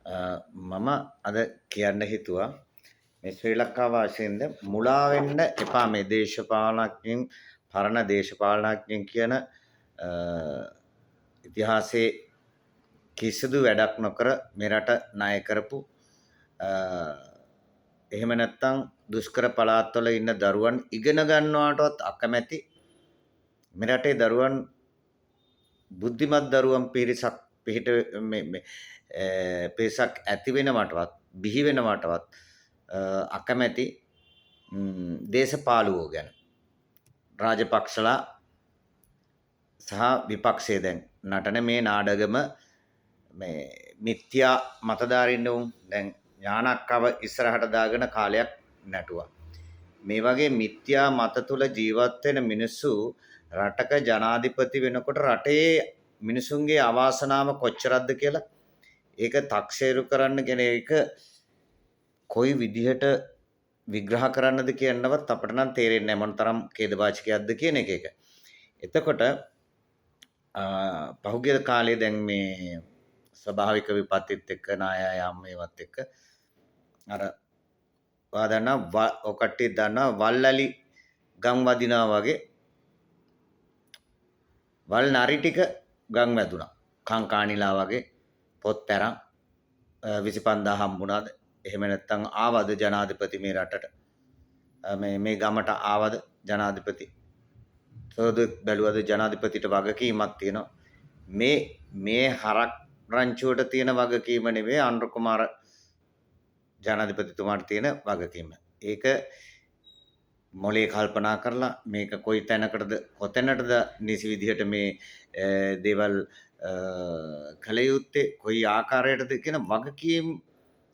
මම අද කියන්න හිතුවා මේ ශ්‍රී ලංකා වාසීන්ද මුලා වෙන්න එපා මේ දේශපාලනඥයින් පරණ දේශපාලනඥයින් කියන ඉතිහාසයේ කිසිදු වැඩක් නොකර මේ රට ණය කරපු එහෙම නැත්නම් දුෂ්කර පළාත්වල ඉන්න දරුවන් ඉගෙන ගන්නවටවත් අකමැති මේ රටේ දරුවන් බුද්ධිමත් දරුවන් පිරිසක් පිට මේ පිරිසක් ඇති වෙනවටවත් බිහි වෙනවටවත් අකමැති දේශපාලුවෝ ගැන රාජපක්ෂලා සහ විපක්ෂයේ දැන් නටන මේ නාඩගම මේ මිත්‍යා මතධාරින්න උන් දැන් ඥානක්කව ඉස්සරහට දාගෙන කාලයක් නැටුවා. මේ වගේ මිත්‍යා මත තුල ජීවත් වෙන මිනිස්සු රටක ජනාධිපති වෙනකොට රටේ මිනිසුන්ගේ අවාසනාව කොච්චරක්ද කියලා ඒක තක්සේරු කරන්න කියන එක කොයි විදිහට විග්‍රහ කරන්නද කියනවත් අපිට නම් තේරෙන්නේ නැහැ මොනතරම් ඛේදවාචකයක්ද කියන එක. එතකොට පහුගිය කාලේ දැන් මේ ස්වභාවික විපත්තිත් එක්ක නායයම් මේවත් එක්ක අර වාදන ඔකට්ටි දන්නා වල්ලලි ගම් වදිනා වගේ වල් නරි ටික ගම් වැදුනා. කංකානිලා වගේ පොත් තරම් 25000 හම්බුණාද? එහෙම නැත්නම් ආවද ජනාධිපති මේ රටට? මේ ගමට ආවද ජනාධිපති? සෝදුක් බැලුවද ජනාධිපතිට වගකීමක් තියෙනවා. මේ හරක් රංචුවට තියෙන වගකීම නෙවෙයි අනුර කුමාර ජනාධිපතිතුමාට තියෙන වගකීම. ඒක මොලේ කල්පනා කරලා මේක කොයි තැනකටද කොතැනටද නිසි විදිහට මේ දේවල් කළ යුත්තේ කොයි ආකාරයටද කියන වගකීම්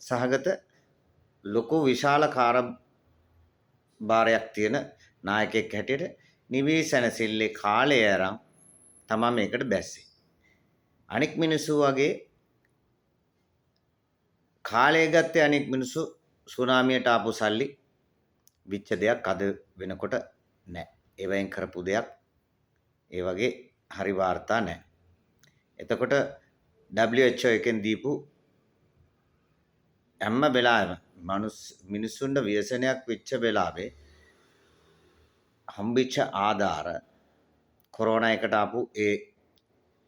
සහගත ලොකු විශාල කාර්යභාරයක් තියෙන නායකයෙක් හැටියට නිවිසනසිල්ලේ කාලය ආරම් තමයි මේකට බැස්සේ. අනික් මිනිස්සු වගේ කාලය ගත්තේ අනික් මිනිස්සු සුනාමියට ආපු සල්ලි විච්ච දෙයක් අද වෙනකොට නැහැ. ඒවෙන් කරපු දෙයක් ඒ වගේ හරි වාර්තා නැහැ. එතකොට WHO එකෙන් දීපු හැම වෙලාවෙම මිනිස්සුන්ට ව්‍යසනයක් වෙච්ච වෙලාවේ හම්බෙච්ච ආධාර කොරෝනා එකට ආපු ඒ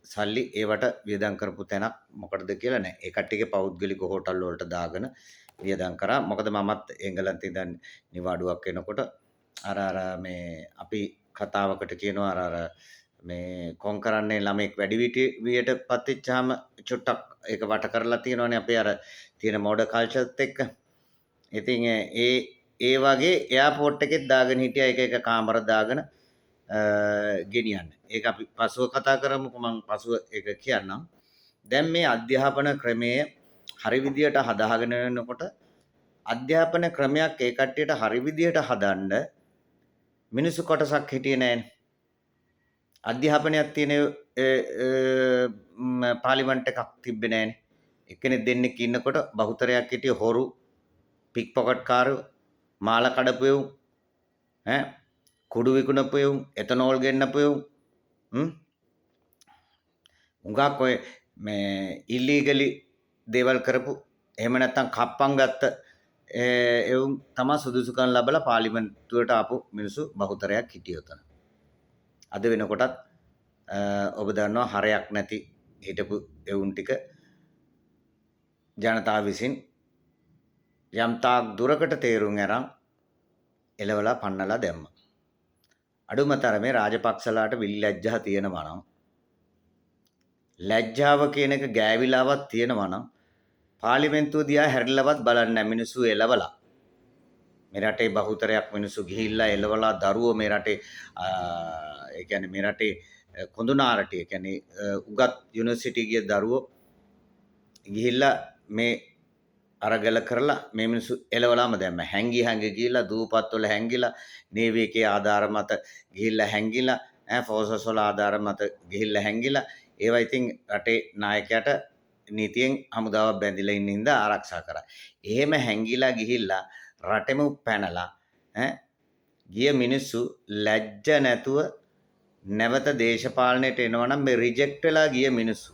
සල්ලි ඒවට වියදම් කරපු තැනක් මොකටද කියලා නැහැ. ඒ කට්ටියගේ පෞද්ගලික හෝටල් වලට දාගෙන වියදම් කරා. මොකද මමත් එංගලන්තේ ඉඳන් නිවාඩුවක් එනකොට අර මේ අපි කතාවකට කියනවා අර මේ කොන් කරන්නේ ළමෙක් වැඩි වියට පත්වෙච්චාම චුට්ටක් ඒක වට කරලා තියෙනවනේ අපේ අර තියෙන මොඩර් කල්චර්ත් එක්ක. ඉතින් ඒ වගේ එයාපෝට් එකෙත් දාගෙන හිටියා එක කාමර දාගෙන ගෙනියන්න. ඒක අපි පසුව කතා කරමුකෝ මම පසුව ඒක කියන්නම්. දැන් මේ අධ්‍යාපන ක්‍රමය හරි විදියට හදාගෙන යනකොට අධ්‍යාපන ක්‍රමයක් ඒ කට්ටියට හරි විදියට හදන්න මිනිස්සු කොටසක් හිටියේ නැහැනේ. අධ්‍යාපනයක් තියෙන පාර්ලිමේන්තු එකක් තිබ්බේ නැහැනේ. එක්කෙනෙක් දෙන්නෙක් ඉන්නකොට බහුතරයක් හිටියේ හොරු, පික් පොකට් කාරයෝ, මාල කඩපුවෝ, කුඩු විකුණපුවෝ, එතනෝල් ගෙන්නපුවෝ, උඟක් ඔය මේ ඉල්ලීගලි දේවල් කරපු එහෙම නැත්නම් කප්පම් ගත්ත එවුන් තමයි සුදුසුකම් ලැබලා පාර්ලිමේන්තුවට ආපු මිනිස්සු බහුතරයක් හිටිය උතන. අද වෙනකොටත් ඔබ දන්නවා හරයක් නැති හිටපු එවුන් ටික ජනතාව විසින් යම් තාක් දුරකට තේරුම් අරන් එලවලා පන්නලා දැම්මා. අඩුම තරමේ රාජපක්ෂලාට විලිලැජ්ජා තියෙනවා නම් ලැජ්ජාව කියන එක ගෑවිලාවක් තියෙනවා නම් පාර්ලිමේන්තුව දිහා හැරිලවත් බලන්නේ නැහැ මිනිස්සු එලවලා. මේ රටේ බහුතරයක් මිනිස්සු ගිහිල්ලා එලවලා දරුවෝ මේ රටේ ඒ කියන්නේ මේ රටේ කොඳුනාරට ඒ කියන්නේ උගත් යුනිවර්සිටි ගිය දරුවෝ ගිහිල්ලා මේ අරගල කරලා මේ මිනිස්සු එලවලාම දැම්ම හැංගි ගිහිල්ලා දූපත් වල හැංගිලා නේවි එකේ ආධාර මත ගිහිල්ලා හැංගිලා ෆෝසස් වල ආධාර මත ගිහිල්ලා හැංගිලා ඒවා ඉතින් රටේ නායකයාට නීතියෙන් හමුදාවක් බැඳිලා ඉන්න හින්දා ආරක්ෂා කරා. එහෙම හැංගිලා ගිහිල්ලා රටෙම පැනලා ගිය මිනිස්සු ලැජ්ජ නැතුව නැවත දේශපාලනයට එනවා නම් මේ රිජෙක්ට් වෙලා ගිය මිනිස්සු.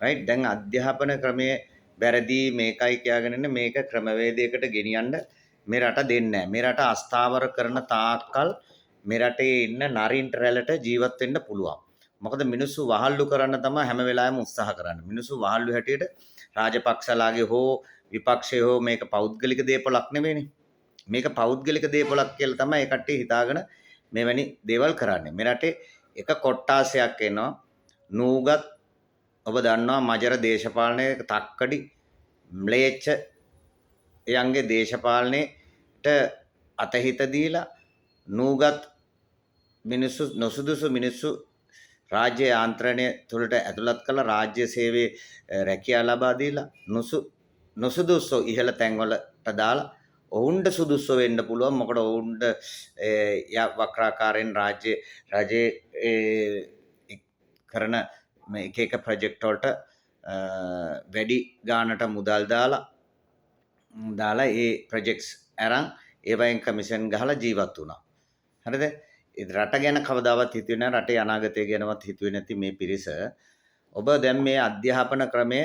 රයිට් දැන් අධ්‍යාපන ක්‍රමයේ වැරදි මේකයි කියාගෙන ඉන්නේ මේක ක්‍රමවේදයකට ගෙනියන්න මේ රට දෙන්නේ නැහැ. මේ රට අස්ථාවර කරන තාක්කල් මේ රටේ ඉන්න නරින්ට රැළට ජීවත් වෙන්න පුළුවන්. මොකද මිනිස්සු වහල්ලු කරන්න තමයි හැම වෙලාවෙම උත්සාහ කරන්නේ. මිනිස්සු වහල්ලු හැටියට රාජපක්ෂලාගේ හෝ විපක්ෂයේ හෝ මේක පෞද්ගලික දේපලක් නෙවෙයිනේ. මේක පෞද්ගලික දේපලක් කියලා තමයි ඒ කට්ටිය හිතාගෙන මෙවැනි දේවල් කරන්නේ. මේ රටේ එක කොට්ටාසයක් එනවා. නූගත් ඔබ දන්නවා මජර දේශපාලනයේ තක්කඩි ම්ලේච්ඡ යංගේ දේශපාලනයට අතහිත දීලා නූගත් මිනිස්සු නොසුදුසු මිනිස්සු රාජ්‍ය යාන්ත්‍රණය තුළට ඇතුළත් කළ රාජ්‍ය සේවයේ රැකියාව ලබා දීලා නොසුදුසු ඉහළ තැන්වලට දාලා ඔවුන්ට සුදුසු වෙන්න පුළුවන්. මොකද ඔවුන්ට වක්‍රාකාරයෙන් රජයේ කරන එක එක ප්‍රොජෙක්ට් වලට වැඩි ගානට මුදල් දාලා ඒ ප්‍රොජෙක්ට්ස් අරන් ඒවයින් කමිෂන් ගහලා ජීවත් වුණා. හරිද? රට ගැන කවදාවත් හිතුවේ නැහැ. රටේ අනාගතය ගැනවත් හිතුවේ නැති මේ පිරිස ඔබ දැන් මේ අධ්‍යාපන ක්‍රමය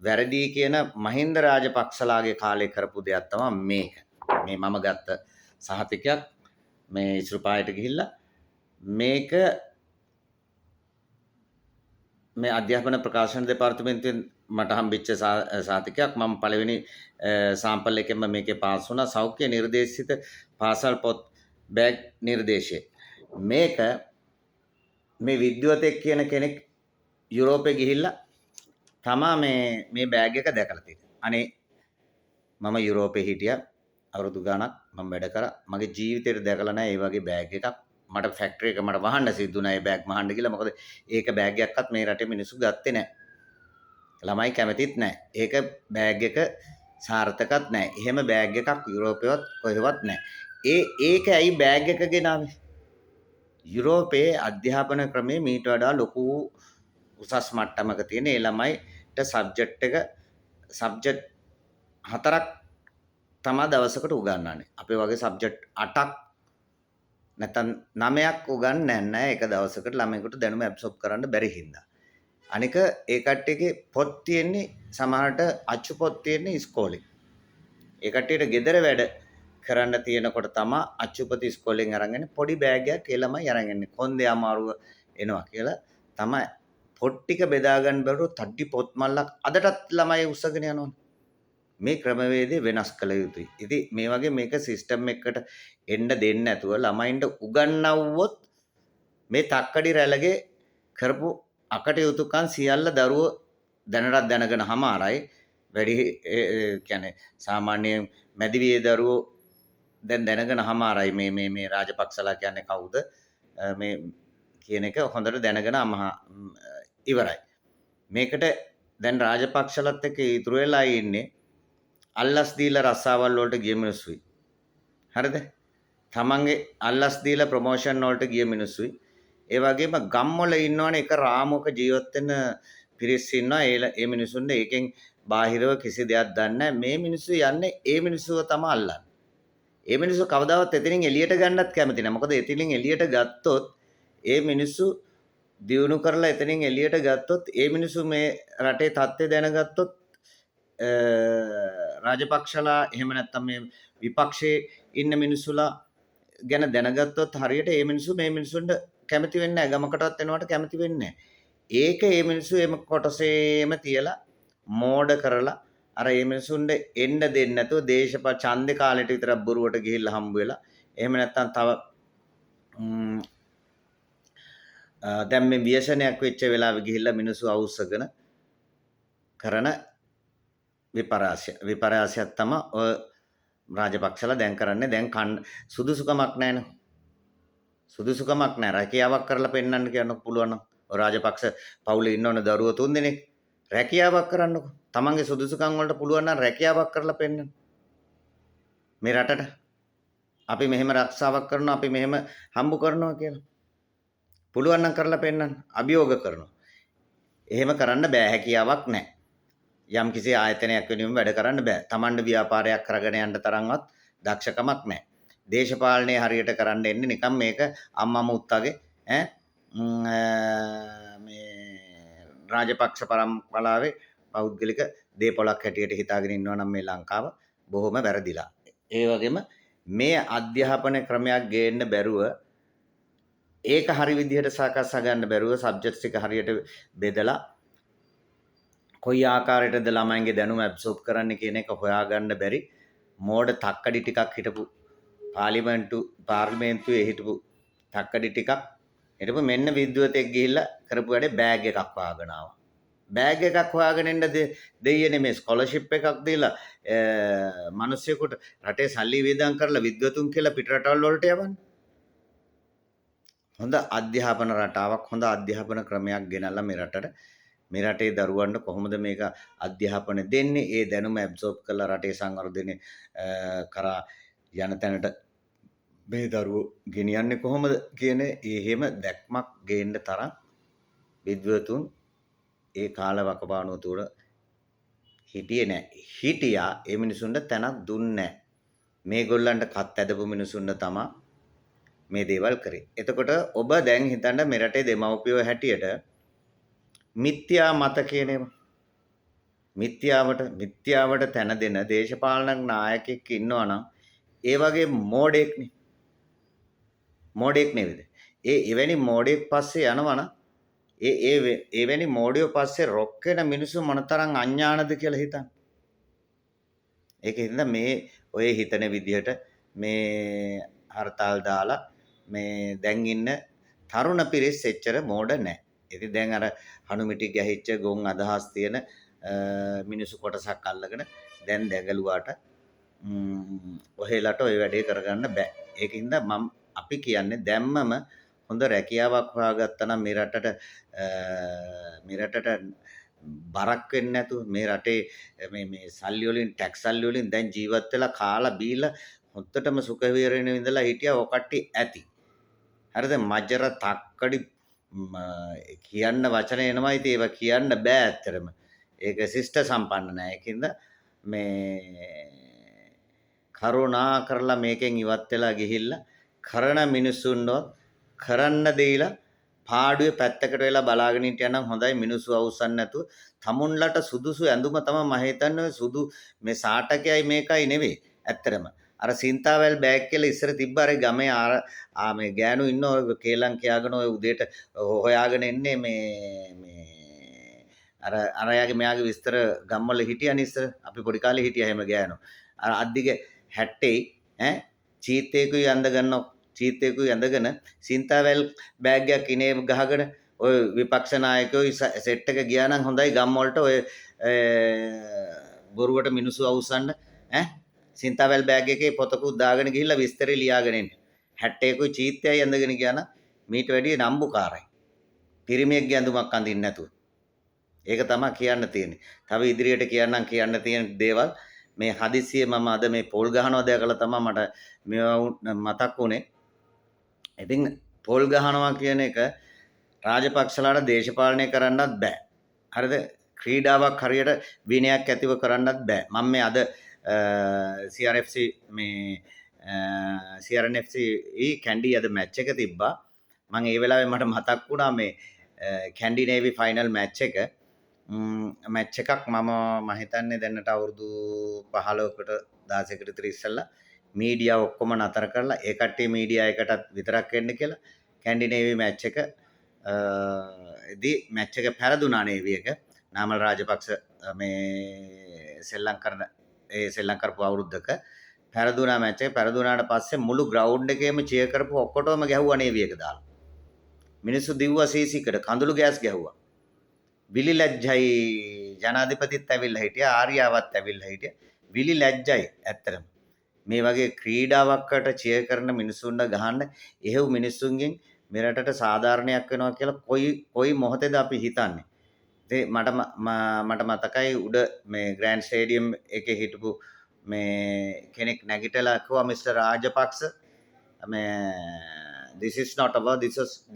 වැරදි කියන මහින්ද රාජපක්ෂලාගේ කාලේ කරපු දෙයක් තමයි මේක. මේ මම ගත්ත සහතිකයක් මේ ඉස්රුපායට ගිහිල්ලා මේක මේ අධ්‍යාපන ප්‍රකාශන දෙපාර්තමේන්තුවෙන් මට හම්බෙච්ච සහතිකයක්. මම පළවෙනි සාම්පල් එකෙන්ම මේකේ පාස් වුණා. සෞඛ්‍ය නිර්දේශිත පාසල් පොත් බෑග් නිර්දේශය. මේක මේ විද්‍යුතෙක් කියන කෙනෙක් යුරෝපේ ගිහිල්ලා තමා මේ බෑග් එක දැකලා තියෙන්නේ. අනේ මම යුරෝපේ හිටියා අවුරුදු ගාණක් මම වැඩ කරා. මගේ ජීවිතේට දැකලා නැහැ ඒ වගේ බෑග් එකක්. මට ෆැක්ටරි එක මට වහන්න සිද්ධ වුණා ඒ බෑග් මහන්න කියලා. මොකද ඒක බෑග් එකක්වත් මේ රටේ මිනිස්සු ගත්තේ නැහැ. ළමයි කැමතිත් නැහැ. ඒක බෑග් එක සාර්ථකත් නැහැ. එහෙම බෑග් එකක් යුරෝපේවත් කොහෙවත් නැහැ. ඒක ඇයි බෑග් එක ගෙනාවේ? යුරෝපයේ අධ්‍යාපන ක්‍රමයේ මීට වඩා ලොකු උසස් මට්ටමක තියෙන ඒ ළමයිට සබ්ජෙක්ට් 4ක් තමයි දවසකට උගන්වන්නේ. අපේ වගේ සබ්ජෙක්ට් 8ක් නැත්නම් 9ක් උගන්වන්නේ නැහැ එක දවසකට ළමයෙකුට දැනුම ඇබ්සොබ් කරන්න බැරි හින්දා. අනික ඒ කට්ටියගේ පොත් තියෙන්නේ සමහරට අච්චු පොත් තියෙන්නේ ඉස්කෝලේ. ඒ කට්ටියට ගෙදර වැඩ කරන්න තියෙනකොට තමයි අච්චුපති ඉස්කෝලෙන් අරගෙන පොඩි බෑග් එකක් ඒ ළමයි අරන් එන්නේ. කොන්දේ අමාරුව එනවා කියලා තමයි පොත් ටික බෙදා ගන්න බැරුව තඩි පොත් මල්ලක් අදටත් ළමයි උස්සගෙන යනවා. මේ ක්‍රමවේදය වෙනස් කළ යුතුයි. ඉතින් මේ වගේ මේක සිස්ටම් එකකට එන්න දෙන්නේ නැතුව ළමයින්ට උගන්වුවොත් මේ තක්කඩි රැළගේ කරපු අකටයුතුකම් සියල්ල දරුවෝ දැනටත් දැනගෙන හමාරයි. වැඩි කියන්නේ සාමාන්‍යයෙන් මැදිවියේ දරුවෝ දැන් දැනගෙන හමාරයි මේ රාජපක්ෂලා කියන්නේ කවුද මේ කියන එක හොඳට දැනගෙන ඉවරයි. මේකට දැන් රාජපක්ෂලත් එක්ක ඉතුරු වෙලා ඉන්නේ අල්ලස් දීලා රස්සාවල් වලට ගිය මිනිස්සුයි. හරිද? තමන්ගේ අල්ලස් දීලා ප්‍රොමෝෂන් වලට ගිය මිනිස්සුයි. ඒ වගේම ගම්වල ඉන්නවනේ එක රාමුවක ජීවත් වෙන පිරිස් ඉන්නවා. ඒ මිනිසුන්ට ඒකෙන් බාහිරව කිසි දෙයක් දන්නේ නැහැ. මේ මිනිස්සු යන්නේ ඒ මිනිස්සුව තමයි අල්ලන්නේ. ඒ මිනිස්සු කවදාවත් එතනින් එළියට ගන්නත් කැමති නැහැ. මොකද එතනින් එළියට ගත්තොත් ඒ මිනිස්සු දියුණු කරලා එතනින් එළියට ගත්තොත් ඒ මිනිස්සු මේ රටේ තත්ත්වය දැනගත්තොත් රාජපක්ෂලා එහෙම නැත්නම් මේ විපක්ෂයේ ඉන්න මිනිස්සුලා ගැන දැනගත්තොත් හරියට ඒ මිනිස්සු මේ මිනිස්සුන්ට කැමති වෙන්නේ නැහැ. ගමකටවත් එනවට කැමති වෙන්නේ නැහැ. ඒක ඒ මිනිස්සු එම කොටසේම තියලා මෝඩ කරලා අර මේ මිනිසුන්ට එන්න දෙන්නේ නැතුව ඡන්දේ කාලෙට විතරක් බොරුවට ගිහිල්ලා හම්බ වෙලා එහෙම නැත්නම් තව දැන් මේ ව්‍යසනයක් වෙච්ච වෙලාවෙ ගිහිල්ලා මිනිස්සු අවුස්සගෙන කරන විපර්යාසයක් තමයි ඔය රාජපක්ෂලා දැන් කරන්නේ. දැන් සුදුසුකමක් නැහැනේ. සුදුසුකමක් නැහැ. රැකියාවක් කරලා පෙන්නන්න කියන්නකො පුළුවන් නම්. ඔය රාජපක්ෂ පවුලේ ඉන්නවනේ දරුවෝ 3 දෙනෙක්. රැකියාවක් කරන්නකො. තමන්ගේ සුදුසුකම් වලට පුළුවන් නම් රැකියාවක් කරලා පෙන්නන්න. මේ රටට අපි මෙහෙම රක්ෂාවක් කරනවා අපි මෙහෙම හම්බ කරනවා කියලා. පුළුවන් නම් කරලා පෙන්නන්න. අභියෝග කරනවා. එහෙම කරන්න බෑ හැකියාවක් නැහැ. යම් කිසි ආයතනයක් වෙනුවෙන් වැඩ කරන්න බෑ. තමන්ගේ ව්‍යාපාරයක් කරගෙන යන්න තරම්වත් දක්ෂකමක් නැහැ. දේශපාලනයේ හරියට කරන්න එන්නේ නිකන් මේක අම්මා මුත්තගේ මේ රාජපක්ෂ පරම්පරාවේ පෞද්ගලික දේපොළක් හැටියට හිතාගෙන ඉන්නවා නම් මේ ලංකාව බොහොම වැරදිලා. ඒ වගේම මේ අධ්‍යාපන ක්‍රමයක් ගේන්න බැරුව ඒක හරි විදිහට සාකච්ඡා ගන්න බැරුව සබ්ජෙක්ට්ස් එක හරියට බෙදලා කොයි ආකාරයටද ළමයින්ගේ දැනුම ඇබ්සෝබ් කරන්න කියන එක හොයාගන්න බැරි මෝඩ තක්කඩි ටිකක් හිටපු පාර්ලිමේන්තුවේ හිටපු තක්කඩි ටිකක් හිටපු මෙන්න විද්වතෙක් ගිහිල්ලා කරපු වැඩේ බෑග් එකක් හොයාගෙන ආවා. බෑග් එකක් හොයාගෙන එන්න දෙයියනේ මේ ස්කෝලර්ෂිප් එකක් දීලා මිනිස්සුෙකුට රටේ සල්ලි වියදම් කරලා විද්වතුන් කියලා පිටරටවල් වලට යවන්නේ. හොඳ අධ්‍යාපන රටාවක් හොඳ අධ්‍යාපන ක්‍රමයක් ගෙනල්ලා මේ රටේ දරුවන්ට කොහොමද මේක අධ්‍යාපනය දෙන්නේ? ඒ දැනුම ඇබ්සෝබ් කරලා රටේ සංවර්ධනය කරා යන තැනට මේ දරුවෝ ගෙනියන්නේ කොහොමද කියන එහෙම දැක්මක් ගේන්න තරම් විද්වතුන් ඒ කාල වකවානුව තුළ හිටියේ නැහැ. හිටියා ඒ මිනිසුන්ට තැනක් දුන්නේ නැහැ. මේගොල්ලන්ට කත් ඇදපු මිනිසුන්ට තමයි මේ දේවල් කරේ. එතකොට ඔබ දැන් හිතන්න මෙරටේ දෙමව්පියෝ හැටියට මිත්‍යා මත කියන ඒවා මිත්‍යාවට තැන දෙන දේශපාලන නායකයෙක් ඉන්නවා නම් ඒ වගේ මෝඩෙක් නෙවෙයිද? එවැනි මෝඩෙක් පස්සේ යනවනම් එවැනි මෝඩියෝ පස්සේ රොක් වෙන මිනිස්සු මොනතරම් අඥානද කියලා හිතන්න. ඒක හින්දා මේ ඔය හිතන විදිහට මේ හර්තාල් දාලා මේ දැන් ඉන්න තරුණ පිරිස් එච්චර මෝඩ නැහැ. ඉතින් දැන් අර හනුමිටි ගැහිච්ච ගොන් අදහස් තියෙන මිනිස්සු කොටසක් අල්ලගෙන දැන් දැගලුවාට ඔහෙලට ওই වැඩේ කරගන්න බෑ. ඒකින්ද අපි කියන්නේ දැම්මම හොඳ රැකියාවක් හොයාගත්තා නම් මේ රටට බරක් වෙන්නේ නැතුව මේ රටේ මේ සල්ලි වලින් ටැක්ස් සල්ලි වලින් දැන් ජීවත් වෙලා කාලා බීලා හොත්තටම සුඛ විහරණය විඳලා හිටියා ඔකට්ටි ඇති. හරිද? මජර තක්කඩි කියන්න වචන එනවා. ඉතින් ඒවා කියන්න බෑ ඇත්තටම. ඒක ශිෂ්ට සම්පන්න නෑ. ඒකින්ද මේ කරුණා කරලා මේකෙන් ඉවත් වෙලා ගිහිල්ලා කරන මිනිස්සුන්ව කරන්න දීලා පාඩුවේ පැත්තකට වෙලා බලාගෙන හිටියනම් හොඳයි. මිනිස්සු අවුස්සන්නේ නැතුව තමුන්ලට සුදුසු ඇඳුම තමයි මම හිතන්නේ. සුදු මේ සාටකයයි මේකයි නෙවෙයි. ඇත්තටම අර සින්තාවැල් බෑග් කියලා ඉස්සර තිබ්බ අර ගමේ මේ ගෑනු ඉන්න ඔය කේලම් කියාගෙන ඔය උදේට හොයාගෙන එන්නේ මේ අරයාගේ මෙයාගේ විස්තර ගම්වල හිටියනේ ඉස්සර අපි පොඩි කාලේ හිටියා එහෙම ගෑනු. අර අද්දිගේ 70 චීත්තේකුයි චීත්තේකුයි ඇඳගෙන සින්තාවැල් බෑග් එකක් ඉනේ ගහගෙන ඔය විපක්ෂ නායකයෝ සෙට් එක ගියා නම් හොඳයි ගම් වලට ඔය බොරුවට මිනිස්සු අවුස්සන්න සින්තාවැල් බෑග් එකේ පොතකුත් දාගෙන ගිහිල්ලා විස්තරේ ලියාගෙන එන්න. 71කුයි චීත්තයයි ඇඳගෙන ගියා නම් මීට වැඩිය නම්බුකාරයි. පිරිමියෙක්ගේ ඇඳුමක් අඳින්න නැතුව. ඒක තමයි කියන්න තියෙන්නේ. තව ඉදිරියට කියන්න තියෙන දේවල් මේ හදිසියේ මම අද මේ පොල් ගහනවා දැකලා තමයි මට මේවා මතක් වුනේ. ඉතින් පොල් ගහනවා කියන එක රාජපක්ෂලාට දේශපාලනය කරන්නත් බෑ. හරිද? ක්‍රීඩාවක් හරියට විනයක් ඇතිව කරන්නත් බෑ. මම මේ අද CRNFC කැන්ඩි අද මැච් එක තිබ්බා. මම ඒ වෙලාවේ මට මතක් වුණා මේ කැන්ඩි නේවි ෆයිනල් මැච් එක. මැච් එකක් මම හිතන්නේ දැනට අවුරුදු 15කට 16කට විතර ඉස්සෙල්ලා මීඩියා ඔක්කොම නතර කරලා ඒ කට්ටිය මීඩියා එකටත් විතරක් එන්න කියලා කැන්ඩි නේවි මැච් එක මැච් එක පෙරදුනා නේවි එක. නාමල් රාජපක්ෂ මේ සෙල්ලම් කරපු අවුරුද්දක පෙරදුනා මැච් එක. පෙරදුනාට පස්සේ මුළු ග්‍රවුන්ඩ් එකේම චියර් කරපු ඔක්කොටම ගැහුවා නේවි එක දාලා. මිනිස්සු දිව්වා සීසීකට කඳුළු ගෑස් ගැහුවා. විලි ලැජ්ජයි ජනාධිපතිත් ඇවිල්ලා හිටියා ආර්යාවත් ඇවිල්ලා හිටියා. විලි ලැජ්ජයි ඇත්තටම. මේ වගේ ක්‍රීඩාවක්කට චියර් කරන මිනිස්සුන්ට ගහන්න එහෙව් මිනිස්සුන්ගෙන් මේ රටට සාධාරණයක් වෙනවා කියලා කොයි මොහොතේද අපි හිතන්නේ. ඉතින් මට මතකයි උඩ මේ ග්‍රෑන්ඩ් ස්ටේඩියම් එකේ හිටපු මේ කෙනෙක් නැගිටලා කිව්වා මිස්ටර් රාජපක්ෂ මේ this is not about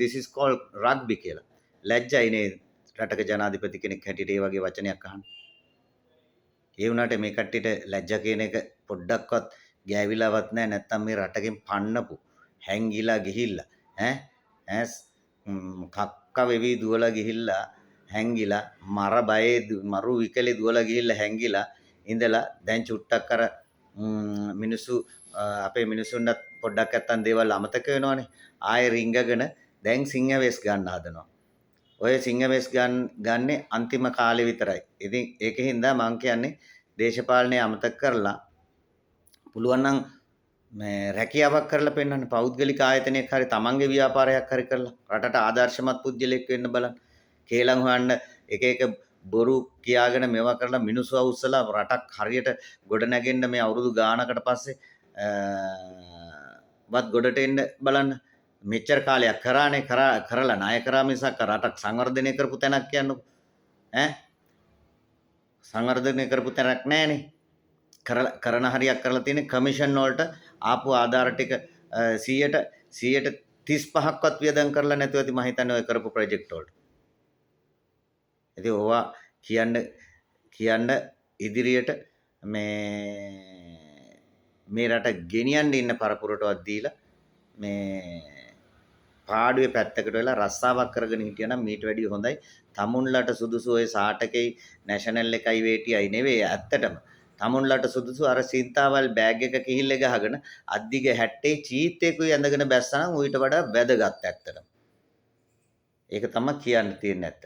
this is called rugby කියලා. ලැජ්ජයි නේද රටක ජනාධිපති කෙනෙක් හැටියට ඒ වගේ වචනයක් අහන්න. ඒ වුණාට මේ කට්ටියට ලැජ්ජ කියන එක පොඩ්ඩක්වත් ගෑවිලාවත් නැහැ. නැත්තම් මේ රටකින් පන්නපු හැංගිලා ගිහිල්ලා කක්ක වෙවි දුවලා ගිහිල්ලා හැංගිලා මර බයේ මරු විකලේ දුවලා ගිහිල්ලා හැංගිලා ඉඳලා දැන් චුට්ටක් අර මිනිස්සු අපේ මිනිස්සුන්ට පොඩ්ඩක් නැත්තම් දේවල් අමතක වෙනවනේ. ආයෙ රිංගගෙන දැන් සිංහවේස් ගන්න හදනවා. ඔය සිංහවේස් ගන්නේ අන්තිම කාලේ විතරයි. ඉතින් ඒකෙන් මම කියන්නේ දේශපාලනය අමතක කරලා පුළුවන් නම් මේ රැකියාවක් කරලා පෙන්නන්න පෞද්ගලික ආයතනයක් හරි තමන්ගේ ව්‍යාපාරයක් හරි කරලා රටට ආදර්ශමත් පුද්ගලෙක් වෙන්න බලන්න. කේලම් හොයන්න එක එක බොරු කියාගෙන මේවා කරලා මිනිස්සු අවුස්සලා රටක් හරියට ගොඩ නැගෙන්න මේ අවුරුදු ගානකට පස්සේ වත් ගොඩට එන්න බලන්න. මෙච්චර කාලයක් කරානේ කරලා ණය කරා මිසක් රටක් සංවර්ධනය කරපු තැනක් කියන්නකො. සංවර්ධනය කරපු තැනක් නැහනේ. කරන හරියක් කරලා තියෙන කමිෂන් වලට ආපු ආධාර ටික 135ක්වත් වියදම් කරලා නැතුව ඇති මම හිතන්නේ ඔය කරපු ප්‍රොජෙක්ට් වලට. ඉතින් ඕවා කියන්න ඉදිරියට මේ රට ගෙනියන්න ඉන්න පරපුරටවත් දීලා මේ පාඩුවේ පැත්තකට වෙලා රස්සාවක් කරගෙන හිටියනම් මීට වැඩිය හොඳයි. තමුන්ලට සුදුසු ඔය සාටකේ නැෂනල් එකයි වේටියයි නෙවෙයි ඇත්තටම. තමුන්ලට සුදුසු අර සින්තාවල් බෑග් එක කිහිල්ල ගහගෙන අද්දිග 60 චීත්තේකුයි ඇඳගෙන බැස්සනම් ඌට වඩා වැදගත් ඇත්තටම. ඒක තමයි කියන්න තියෙන්නේ ඇත්තට.